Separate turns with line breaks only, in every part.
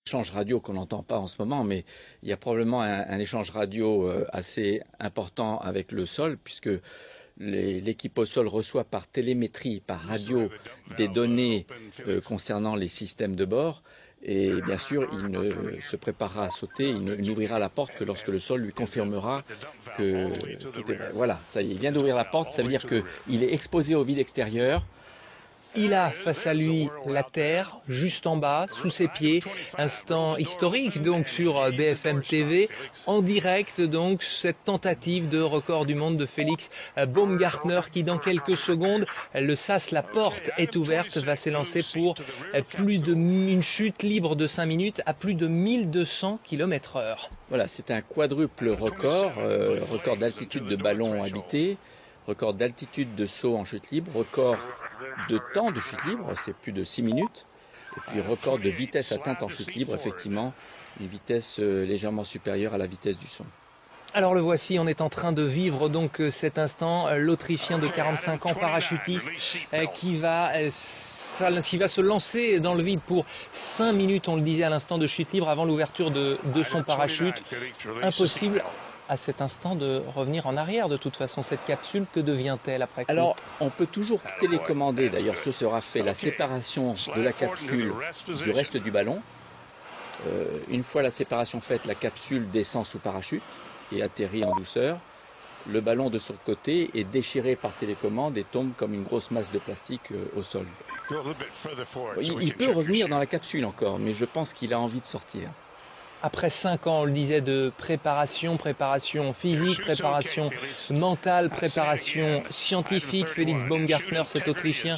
Échange radio qu'on n'entend pas en ce moment, mais il y a probablement un échange radio assez important avec le sol, puisque l'équipe au sol reçoit par télémétrie, par radio, des données concernant les systèmes de bord. Et bien sûr, il ne se préparera à sauter, il n'ouvrira la porte que lorsque le sol lui confirmera que tout est vrai. Voilà, ça y est, il vient d'ouvrir la porte, ça veut dire qu'il est exposé au vide extérieur.
Il a face à lui la terre, juste en bas, sous ses pieds. Instant historique donc sur BFM TV, en direct donc cette tentative de record du monde de Félix Baumgartner qui dans quelques secondes, le sas, la porte est ouverte, va s'élancer pour une chute libre de 5 minutes à plus de 1200 km/h.
Voilà, c'est un quadruple record, record d'altitude de ballon habité, record d'altitude de saut en chute libre, record de temps de chute libre, c'est plus de 6 minutes, et puis record de vitesse atteinte en chute libre, effectivement, une vitesse légèrement supérieure à la vitesse du son.
Alors le voici, on est en train de vivre donc cet instant, l'Autrichien de 45 ans, parachutiste, qui va se lancer dans le vide pour 5 minutes, on le disait à l'instant, de chute libre avant l'ouverture de son parachute. Impossible à cet instant de revenir en arrière. De toute façon, cette capsule, que devient-elle après coup?
Alors, on peut toujours télécommander. D'ailleurs, ce sera fait, la séparation de la capsule du reste du ballon. Une fois la séparation faite, la capsule descend sous parachute et atterrit en douceur. Le ballon de son côté est déchiré par télécommande et tombe comme une grosse masse de plastique au sol. Il peut revenir dans la capsule encore, mais je pense qu'il a envie de sortir.
Après 5 ans, on le disait, de préparation physique, préparation mentale, préparation scientifique, Félix Baumgartner, cet Autrichien,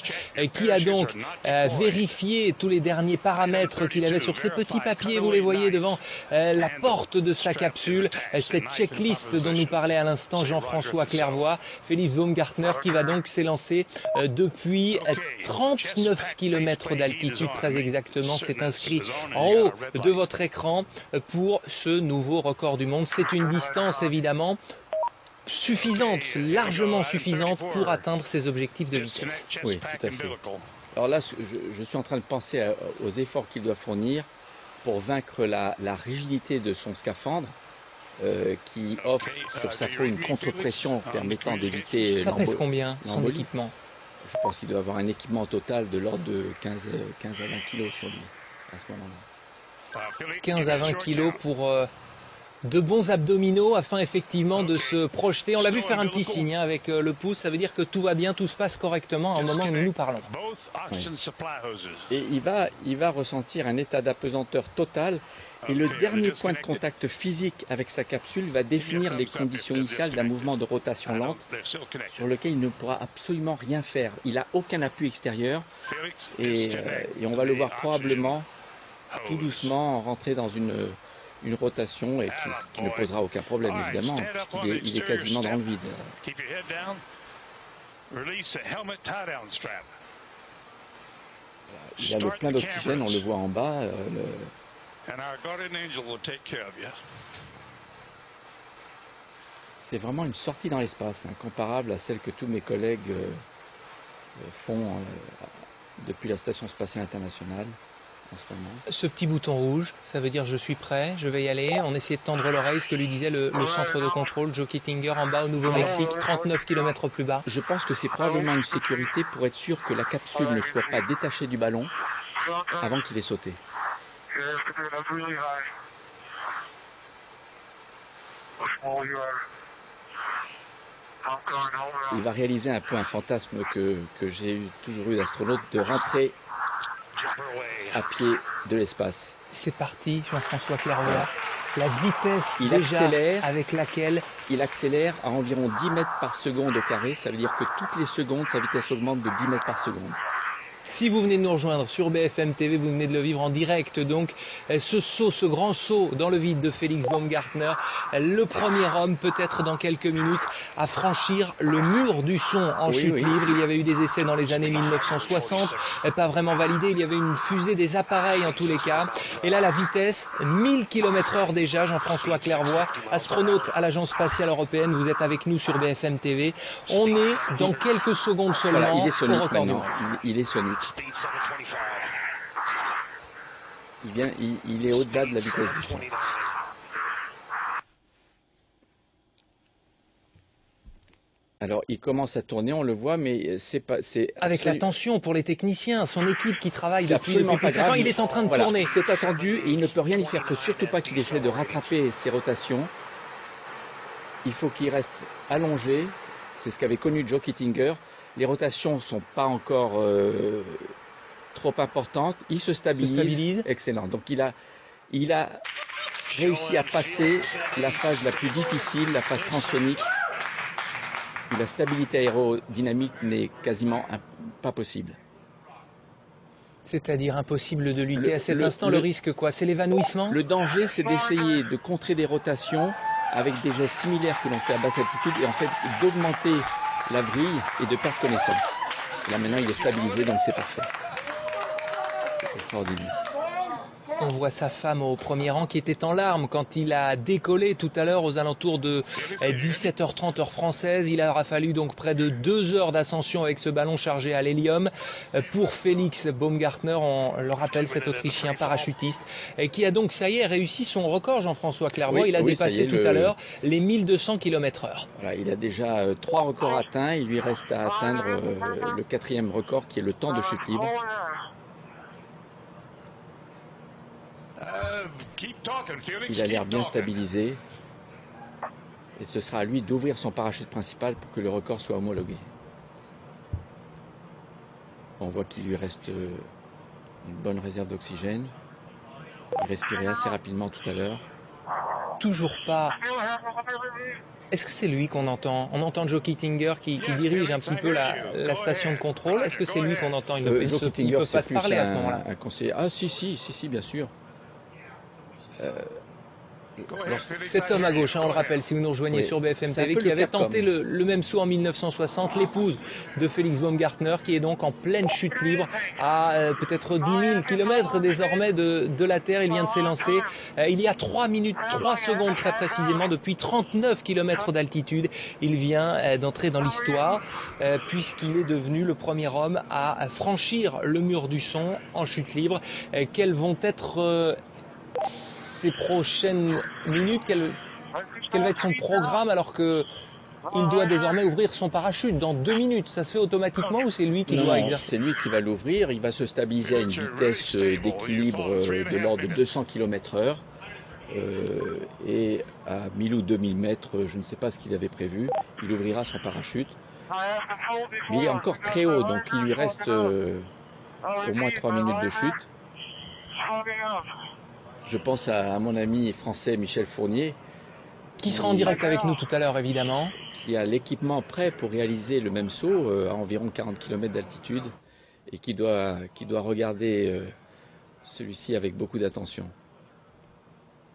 qui a donc vérifié tous les derniers paramètres qu'il avait sur ses petits papiers, vous les voyez devant la porte de sa capsule, cette checklist dont nous parlait à l'instant Jean-François Clairvoy. Félix Baumgartner qui va donc s'élancer depuis 39 km d'altitude, très exactement, c'est inscrit en haut de votre écran pour ce nouveau record du monde. C'est une distance évidemment suffisante, largement suffisante pour atteindre ses objectifs de vitesse.
Oui, tout à fait. Alors là, je suis en train de penser aux efforts qu'il doit fournir pour vaincre la rigidité de son scaphandre qui offre sur sa peau une contre-pression permettant d'éviter...
Ça pèse combien, son équipement?
Je pense qu'il doit avoir un équipement total de l'ordre de 15 à 20 kg sur lui à ce moment-là.
15 à 20 kilos pour de bons abdominaux afin effectivement de se projeter. On l'a vu faire un petit signe avec le pouce, ça veut dire que tout va bien, tout se passe correctement au moment où nous nous parlons.
Oui. Et il va ressentir un état d'apesanteur total et le dernier point de contact physique avec sa capsule va définir les conditions initiales d'un mouvement de rotation lente sur lequel il ne pourra absolument rien faire. Il n'a aucun appui extérieur et on va le voir probablement tout doucement rentrer dans une rotation et qui ne posera aucun problème évidemment puisqu'il est quasiment dans le vide. Il a le plein d'oxygène, on le voit en bas. C'est vraiment une sortie dans l'espace, comparable à celle que tous mes collègues font depuis la Station spatiale internationale. En ce moment.
Ce petit bouton rouge, ça veut dire je suis prêt, je vais y aller. On essayait de tendre l'oreille, ce que lui disait le centre de contrôle, Joe Kittinger, en bas au Nouveau-Mexique, 39 km plus bas.
Je pense que c'est probablement une sécurité pour être sûr que la capsule ne soit pas détachée du ballon avant qu'il ait sauté. Il va réaliser un peu un fantasme que j'ai toujours eu d'astronaute, de rentrer à pied de l'espace.
C'est parti, Jean-François Clairvoy. La vitesse avec laquelle
il accélère à environ 10 mètres par seconde au carré. Ça veut dire que toutes les secondes, sa vitesse augmente de 10 mètres par seconde.
Si vous venez de nous rejoindre sur BFM TV, vous venez de le vivre en direct. Donc, ce grand saut dans le vide de Félix Baumgartner, le premier homme, peut-être dans quelques minutes, à franchir le mur du son en chute libre. Il y avait eu des essais dans les années 1960, pas vraiment validés. Il y avait une fusée des appareils en tous les cas. Et là, la vitesse, 1000 km/h déjà, Jean-François Clairvoy, astronaute à l'Agence spatiale européenne. Vous êtes avec nous sur BFM TV. On est dans quelques secondes seulement
il est sonique
au record du monde.
Il est sonique. il est au-delà de la vitesse du son. Alors, il commence à tourner, on le voit, mais c'est pas...
Avec la tension pour les techniciens, son équipe qui travaille depuis plus de 5 ans, il est en train de
voilà,
tourner.
C'est attendu et il ne peut rien y faire. Il ne faut surtout pas qu'il essaie de rattraper ses rotations. Il faut qu'il reste allongé. C'est ce qu'avait connu Joe Kittinger. Les rotations ne sont pas encore trop importantes. Il se stabilise. Excellent. Donc, il a réussi à passer la phase la plus difficile, la phase transsonique. La stabilité aérodynamique n'est quasiment pas possible.
C'est-à-dire impossible de lutter à cet instant. Le risque, quoi? C'est l'évanouissement?
Le danger, c'est d'essayer de contrer des rotations avec des gestes similaires que l'on fait à basse altitude et en fait d'augmenter la vrille et de perdre connaissance. Là maintenant, il est stabilisé, donc c'est parfait. C'est extraordinaire.
On voit sa femme au premier rang qui était en larmes quand il a décollé tout à l'heure aux alentours de 17h30 heure française. Il aura fallu donc près de 2 heures d'ascension avec ce ballon chargé à l'hélium pour Félix Baumgartner. On le rappelle, cet Autrichien parachutiste qui a donc, ça y est, réussi son record, Jean-François Clervoy. Il a dépassé tout à l'heure les 1200 km/h.
Voilà, il a déjà 3 records atteints. Il lui reste à atteindre le 4e record qui est le temps de chute libre. Il a l'air bien stabilisé et ce sera à lui d'ouvrir son parachute principal pour que le record soit homologué. On voit qu'il lui reste une bonne réserve d'oxygène. Il respirait assez rapidement tout à l'heure.
Toujours pas. Est-ce que c'est lui qu'on entend? On entend Joe Kittinger qui dirige un petit peu la station de contrôle. Est-ce que c'est lui qu'on entend? Il ne peut pas se parler à ce moment-là.
Un conseiller. Ah si, bien sûr.
Cet homme à gauche, on le rappelle, si vous nous rejoignez sur BFM TV, qui avait tenté le même saut en 1960, l'épouse de Félix Baumgartner, qui est donc en pleine chute libre à peut-être 10 000 km désormais de la Terre. Il vient de s'élancer il y a 3 minutes 3 secondes très précisément, depuis 39 km d'altitude. Il vient d'entrer dans l'histoire puisqu'il est devenu le premier homme à franchir le mur du son en chute libre. Quels vont être ces prochaines minutes, quel va être son programme alors qu'il doit désormais ouvrir son parachute dans 2 minutes? Ça se fait automatiquement ou c'est lui qui doit exercer?
C'est lui qui va l'ouvrir. Il va se stabiliser à une vitesse d'équilibre de l'ordre de 200 km/h et à 1000 ou 2000 mètres, je ne sais pas ce qu'il avait prévu, il ouvrira son parachute. Mais il est encore très haut, donc il lui reste au moins 3 minutes de chute. Je pense à mon ami français Michel Fournier.
Qui sera en direct avec nous tout à l'heure, évidemment.
Qui a l'équipement prêt pour réaliser le même saut à environ 40 km d'altitude et qui doit regarder celui-ci avec beaucoup d'attention.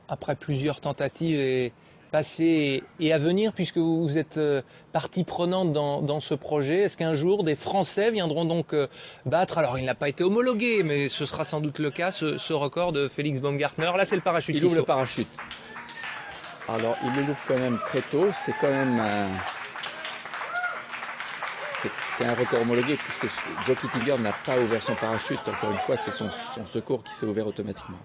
Après plusieurs tentatives passées et à venir, puisque vous êtes partie prenante dans ce projet, est-ce qu'un jour des Français viendront donc battre, alors il n'a pas été homologué, mais ce sera sans doute le cas, ce record de Félix Baumgartner? Là c'est le parachute.
Il ouvre le parachute. Alors il l'ouvre quand même très tôt, c'est quand même c'est un record homologué puisque Joe Kittinger n'a pas ouvert son parachute, encore une fois c'est son secours qui s'est ouvert automatiquement.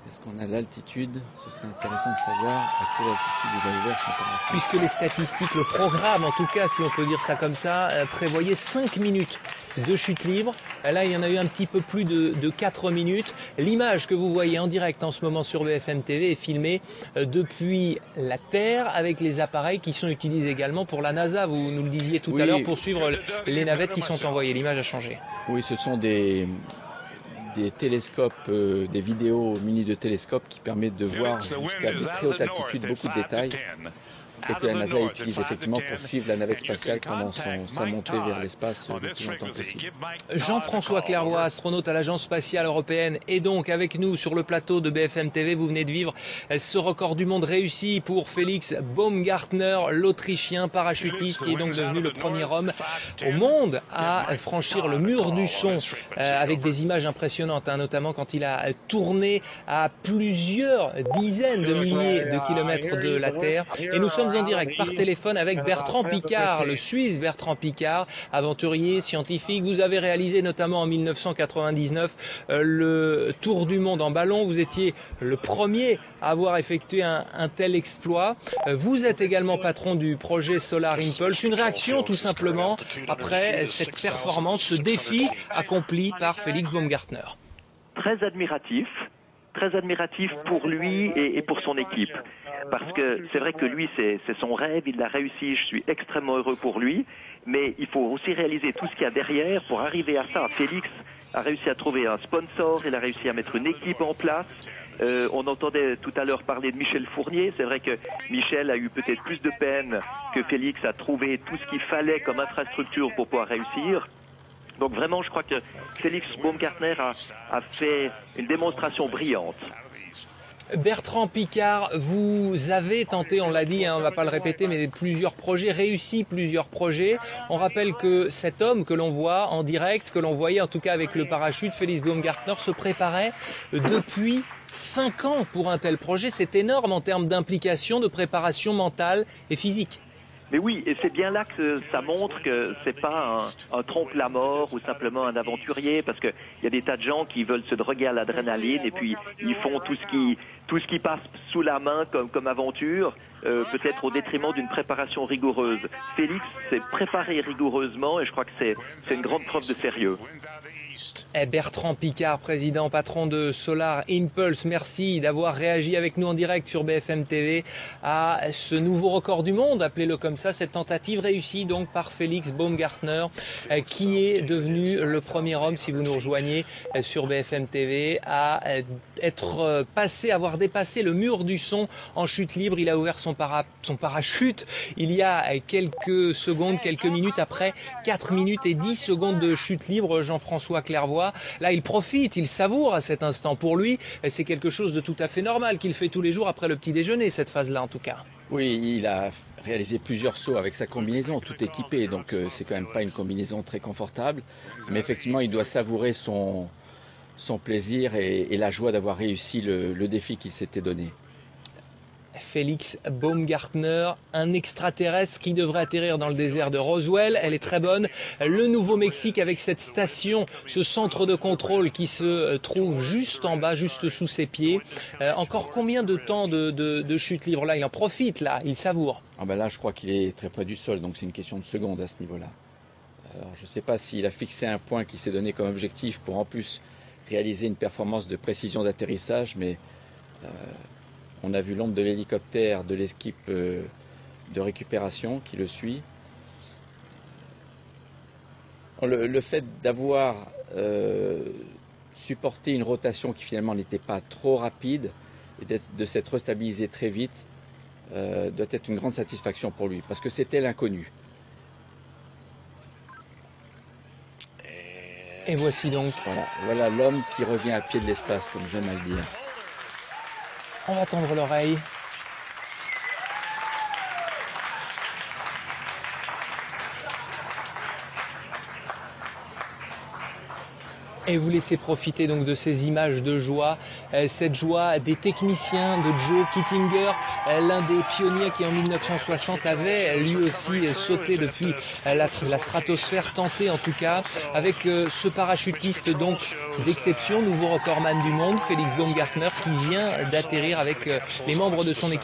Est-ce qu'on a l'altitude? Ce serait intéressant de savoir à quelle altitude il a ouvert son parachute.
Puisque les statistiques, le programme en tout cas, si on peut dire ça comme ça, prévoyait 5 minutes de chute libre. Là, il y en a eu un petit peu plus de 4 minutes. L'image que vous voyez en direct en ce moment sur BFM TV est filmée depuis la Terre avec les appareils qui sont utilisés également pour la NASA. Vous nous le disiez tout à l'heure pour suivre les navettes qui sont envoyées. L'image a changé.
Oui, ce sont des télescopes, des vidéos munis de télescopes qui permettent de voir jusqu'à de très haute altitude beaucoup de détails et que la NASA utilise effectivement pour suivre la navette spatiale pendant sa montée vers l'espace le plus longtemps possible.
Jean-François Clervoy, astronaute à l'Agence spatiale européenne, est donc avec nous sur le plateau de BFM TV. Vous venez de vivre ce record du monde réussi pour Félix Baumgartner, l'Autrichien parachutiste qui est donc devenu le premier homme au monde à franchir le mur du son avec des images impressionnantes, notamment quand il a tourné à plusieurs dizaines de milliers de kilomètres de la Terre. Et nous sommes sommes en direct par téléphone avec Bertrand Piccard, le Suisse Bertrand Piccard, aventurier, scientifique. Vous avez réalisé notamment en 1999 le tour du monde en ballon. Vous étiez le premier à avoir effectué un tel exploit. Vous êtes également patron du projet Solar Impulse. Une réaction tout simplement après cette performance, ce défi accompli par Félix Baumgartner.
Très admiratif pour lui et pour son équipe. Parce que c'est vrai que lui, c'est son rêve, il l'a réussi, je suis extrêmement heureux pour lui, mais il faut aussi réaliser tout ce qu'il y a derrière pour arriver à ça. Félix a réussi à trouver un sponsor, il a réussi à mettre une équipe en place. On entendait tout à l'heure parler de Michel Fournier. C'est vrai que Michel a eu peut-être plus de peine que Félix à trouver tout ce qu'il fallait comme infrastructure pour pouvoir réussir. Donc vraiment, je crois que Félix Baumgartner a fait une démonstration brillante.
Bertrand Piccard, vous avez tenté, on l'a dit, on ne va pas le répéter, mais plusieurs projets, réussi plusieurs projets. On rappelle que cet homme que l'on voit en direct, que l'on voyait en tout cas avec le parachute, Félix Baumgartner, se préparait depuis 5 ans pour un tel projet. C'est énorme en termes d'implication, de préparation mentale et physique.
Mais oui, et c'est bien là que ça montre que c'est pas un trompe-la-mort ou simplement un aventurier, parce qu'il y a des tas de gens qui veulent se droguer à l'adrénaline et puis ils font tout ce qui passe sous la main comme aventure, peut-être au détriment d'une préparation rigoureuse. Félix s'est préparé rigoureusement et je crois que c'est une grande preuve de sérieux.
Bertrand Piccard, président, patron de Solar Impulse, merci d'avoir réagi avec nous en direct sur BFM TV à ce nouveau record du monde, appelez-le comme ça, cette tentative réussie donc par Félix Baumgartner, qui est devenu le premier homme, si vous nous rejoignez sur BFM TV, à être passé, avoir dépassé le mur du son en chute libre. Il a ouvert son parachute il y a quelques secondes, quelques minutes après 4 minutes et 10 secondes de chute libre, Jean-François Clairvoy. Là, il profite, il savoure à cet instant. Pour lui, c'est quelque chose de tout à fait normal qu'il fait tous les jours après le petit déjeuner, cette phase-là en tout cas.
Oui, il a réalisé plusieurs sauts avec sa combinaison, tout équipé, donc c'est quand même pas une combinaison très confortable. Mais effectivement, il doit savourer son plaisir et la joie d'avoir réussi le défi qu'il s'était donné.
Félix Baumgartner, un extraterrestre qui devrait atterrir dans le désert de Roswell. Elle est très bonne. Le Nouveau-Mexique avec cette station, ce centre de contrôle qui se trouve juste en bas, juste sous ses pieds. Encore combien de temps de chute libre là? Il en profite là, il savoure.
Ah ben là, je crois qu'il est très près du sol, donc c'est une question de secondes à ce niveau-là. Alors, je ne sais pas s'il a fixé un point qu'il s'est donné comme objectif pour en plus réaliser une performance de précision d'atterrissage, mais on a vu l'ombre de l'hélicoptère de l'équipe de récupération qui le suit. Le fait d'avoir supporté une rotation qui finalement n'était pas trop rapide et de s'être restabilisé très vite doit être une grande satisfaction pour lui, parce que c'était l'inconnu.
Et voici donc.
Voilà l'homme qui revient à pied de l'espace, comme j'aime à le dire.
On va tendre l'oreille. Et vous laissez profiter donc de ces images de joie, cette joie des techniciens de Joe Kittinger, l'un des pionniers qui en 1960 avait lui aussi sauté depuis la stratosphère, tenté en tout cas, avec ce parachutiste donc d'exception, nouveau recordman du monde, Félix Baumgartner, qui vient d'atterrir avec les membres de son équipe.